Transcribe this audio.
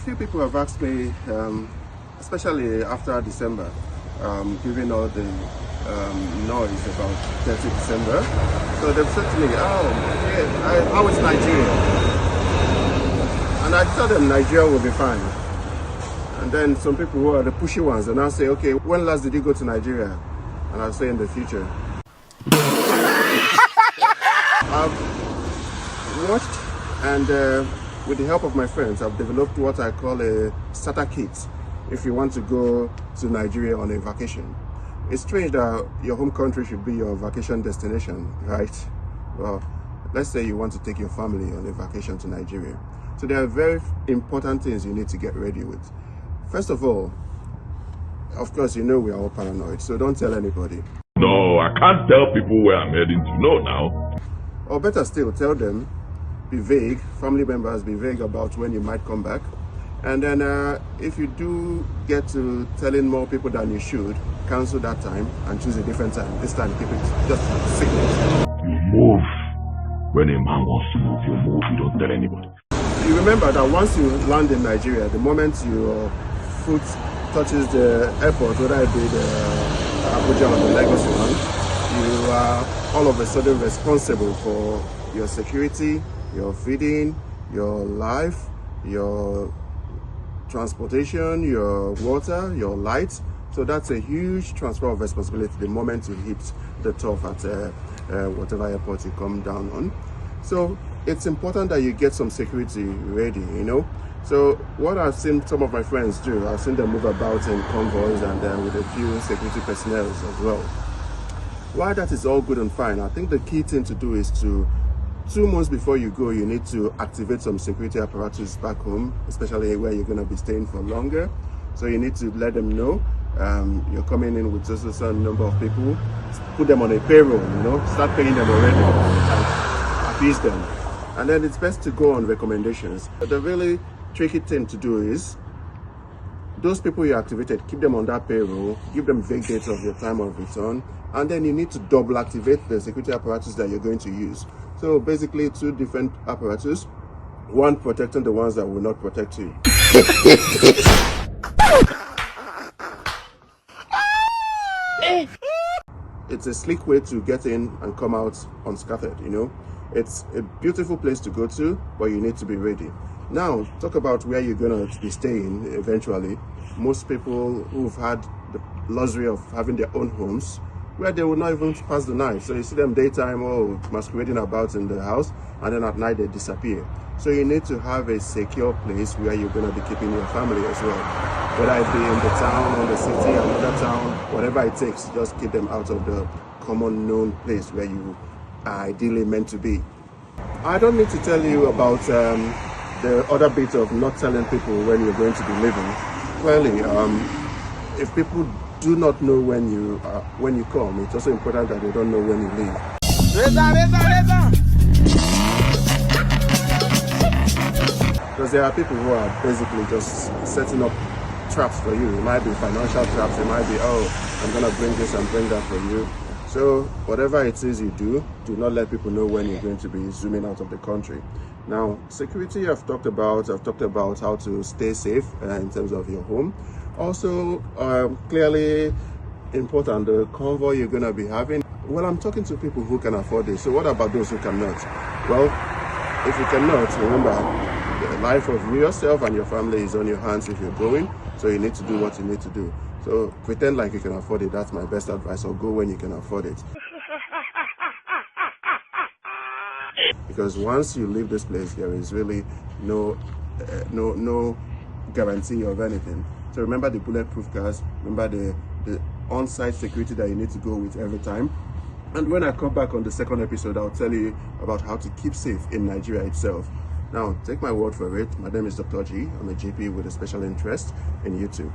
few people have asked me, especially after December, given all the noise about 30 December. So they've said to me, how is Nigeria? And I tell them Nigeria will be fine. And then some people who are the pushy ones, and I'll say, okay, when last did you go to Nigeria? And I'll say in the future. I've watched and with the help of my friends, I've developed what I call a starter kit if you want to go to Nigeria on a vacation. It's strange that your home country should be your vacation destination, right? Well, let's say you want to take your family on a vacation to Nigeria. So there are very important things you need to get ready with. First of all, of course, you know we are all paranoid, so don't tell anybody. No, I can't tell people where I'm heading to. No, now. Or better still, tell them, be vague, family members, be vague about when you might come back. And then if you do get to telling more people than you should, cancel that time and choose a different time. This time, keep it just a secret. You move. When a man wants to move, you move. You don't tell anybody. You remember that once you land in Nigeria, the moment your foot touches the airport, whether it be the Abuja or the Lagos one, you are all of a sudden responsible for your security, your feeding, your life, your transportation, your water, your light. So that's a huge transfer of responsibility the moment you hit the turf at whatever airport you come down on. So it's important that you get some security ready, you know. So what I've seen some of my friends do, I've seen them move about in convoys and with a few security personnel as well. While that is all good and fine, I think the key thing to do is to 2 months before you go, you need to activate some security apparatus back home, especially where you're going to be staying for longer. So you need to let them know you're coming in with just a certain number of people, put them on a payroll, you know, start paying them already, and appease them. And then it's best to go on recommendations. But the really tricky thing to do is, those people you activated, keep them on that payroll, give them vague dates of your time of return, and then you need to double activate the security apparatus that you're going to use. So basically 2 different apparatus, one protecting the ones that will not protect you. It's a sleek way to get in and come out unscathed, you know. It's a beautiful place to go to, but you need to be ready. Now, talk about where you're going to be staying eventually. Most people who've had the luxury of having their own homes, where they will not even pass the night. So you see them daytime masquerading about in the house, and then at night they disappear. So you need to have a secure place where you're going to be keeping your family as well. Whether it be in the town or the city, another town, whatever it takes, just keep them out of the common known place where you are ideally meant to be. I don't need to tell you about the other bit of not telling people when you're going to be leaving. Clearly, if people do not know when you come, it's also important that they don't know when you leave. Because there are people who are basically just setting up traps for you. It might be financial traps, it might be, oh, I'm gonna bring this and bring that for you. So whatever it is you do not let people know when you're going to be zooming out of the country. Now, security I've talked about how to stay safe in terms of your home. Also, clearly important, the convoy you're going to be having. Well, I'm talking to people who can afford this. So what about those who cannot? Well, if you cannot, remember, the life of yourself and your family is on your hands if you're going. So you need to do what you need to do. So pretend like you can afford it. That's my best advice. Or go when you can afford it. Because once you leave this place, there is really no guarantee of anything. So remember the bulletproof cars, remember the on-site security that you need to go with every time. And when I come back on the second episode, I'll tell you about how to keep safe in Nigeria itself. Now, take my word for it. My name is Dr. G. I'm a GP with a special interest in YouTube.